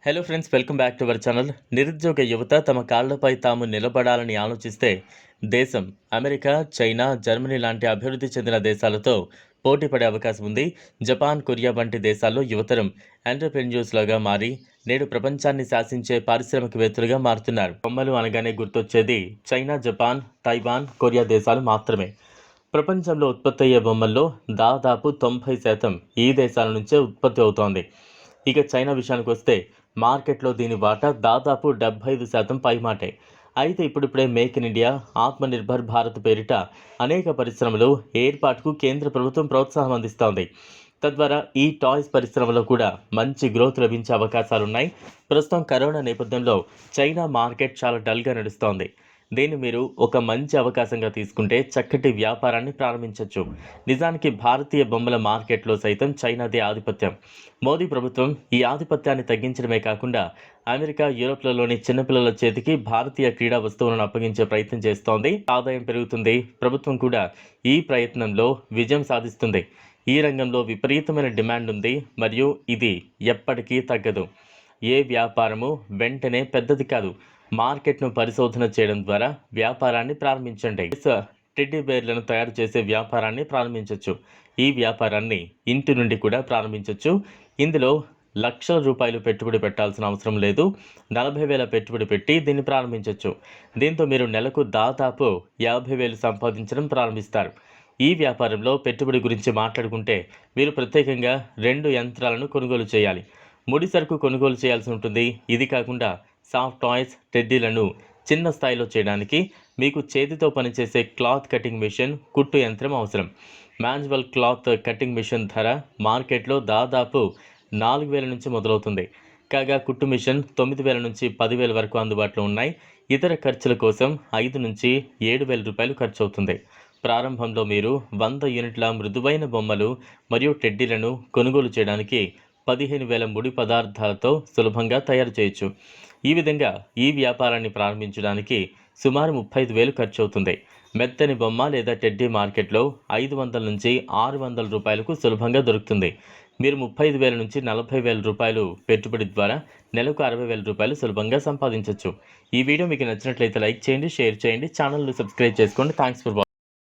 Hello friends, welcome back to our channel. నిరుద్యోగ యువత తమ కాళ్లపై తాము నిలబడాలని ఆలోచిస్తే దేశం అమెరికా, చైనా, జర్మనీ లాంటి అభివృద్ధి చెందిన దేశాలతో పోటీ పడే అవకాశం ఉంది. జపాన్, కొరియా వంటి దేశాల్లో యువతరం ఎంటర్‌ప్రెన్యూర్స్‌లుగా మారి నేడు ప్రపంచాన్ని శాసించే పారిశ్రామికవేత్తలుగా మారుతున్నారు. బొమ్మలు అనగానే గుర్తొచ్చేది చైనా, జపాన్, తైవాన్, కొరియా దేశాలు మాత్రమే. ప్రపంచంలో ఉత్పత్తయ్యే బొమ్మల్లో దాదాపు 90% ఈ దేశాల నుంచే ఉత్పత్తి అవుతోంది. ఇక చైనా విషయానికి వస్తే మార్కెట్లో దీని వాటా దాదాపు 75% పైమాటే. అయితే ఇప్పుడిప్పుడే make in India, Atmanirbhar Bharat పేరిట అనేక పరిశ్రమలు ఏర్పాటుకు కేంద్ర ప్రభుత్వం ప్రోత్సాహం అందిస్తోంది. తద్వారా ఈ టాయ్స్ పరిశ్రమలో కూడా మంచి గ్రోత్ లభించే అవకాశాలున్నాయి. ప్రస్తుతం కరోనా నేపథ్యంలో చైనా మార్కెట్ చాలా డల్గా నడుస్తోంది. దీన్ని మీరు ఒక మంచి అవకాశంగా తీసుకుంటే చక్కటి వ్యాపారాన్ని ప్రారంభించవచ్చు. నిజానికి భారతీయ బొమ్మల మార్కెట్లో సైతం చైనాదే ఆధిపత్యం. మోదీ ప్రభుత్వం ఈ ఆధిపత్యాన్ని తగ్గించడమే కాకుండా అమెరికా, యూరోప్లలోని చిన్నపిల్లల చేతికి భారతీయ క్రీడా వస్తువులను అప్పగించే ప్రయత్నం చేస్తోంది. ఆదాయం పెరుగుతుంది, ప్రభుత్వం కూడా ఈ ప్రయత్నంలో విజయం సాధిస్తుంది. ఈ రంగంలో విపరీతమైన డిమాండ్ ఉంది మరియు ఇది ఎప్పటికీ తగ్గదు. ఏ వ్యాపారము వెంటనే పెద్దది కాదు. మార్కెట్ను పరిశోధన చేయడం ద్వారా వ్యాపారాన్ని ప్రారంభించండి. టెడ్డీ బేర్లను తయారు చేసే వ్యాపారాన్ని ప్రారంభించవచ్చు. ఈ వ్యాపారాన్ని ఇంటి నుండి కూడా ప్రారంభించవచ్చు. ఇందులో లక్షల రూపాయలు పెట్టుబడి పెట్టాల్సిన అవసరం లేదు. 40,000 పెట్టుబడి పెట్టి దీన్ని ప్రారంభించవచ్చు. దీంతో మీరు నెలకు దాదాపు 50,000 సంపాదించడం ప్రారంభిస్తారు. ఈ వ్యాపారంలో పెట్టుబడి గురించి మాట్లాడుకుంటే మీరు ప్రత్యేకంగా 2 యంత్రాలను కొనుగోలు చేయాలి. ముడి సరుకు కొనుగోలు చేయాల్సి ఉంటుంది. ఇది కాకుండా సాఫ్ట్ టాయ్స్, టెడ్డీలను చిన్న స్థాయిలో చేయడానికి మీకు చేతితో పనిచేసే క్లాత్ కటింగ్ మిషన్, కుట్టు యంత్రం అవసరం. మాన్యువల్ క్లాత్ కటింగ్ మిషన్ ధర మార్కెట్లో దాదాపు 4,000 నుంచి మొదలవుతుంది. కాగా కుట్టు మిషన్ 9,000 నుంచి 10,000 వరకు అందుబాటులో ఉన్నాయి. ఇతర ఖర్చుల కోసం 5 నుంచి 7,000 రూపాయలు ఖర్చు అవుతుంది. ప్రారంభంలో మీరు 100 యూనిట్ల మృదువైన బొమ్మలు మరియు టెడ్డీలను కొనుగోలు చేయడానికి 15,000 ముడి పదార్థాలతో సులభంగా తయారు చేయొచ్చు. ఈ విధంగా ఈ వ్యాపారాన్ని ప్రారంభించడానికి సుమారు 35,000 ఖర్చు అవుతుంది. మెత్తని బొమ్మ లేదా టెడ్డీ మార్కెట్లో 500 నుంచి 600 రూపాయలకు సులభంగా దొరుకుతుంది. మీరు 35,000 నుంచి 40,000 రూపాయలు పెట్టుబడి ద్వారా నెలకు 60,000 రూపాయలు సులభంగా సంపాదించవచ్చు. ఈ వీడియో మీకు నచ్చినట్లయితే లైక్ చేయండి, షేర్ చేయండి, ఛానల్ని సబ్స్క్రైబ్ చేసుకోండి. Thanks for watching.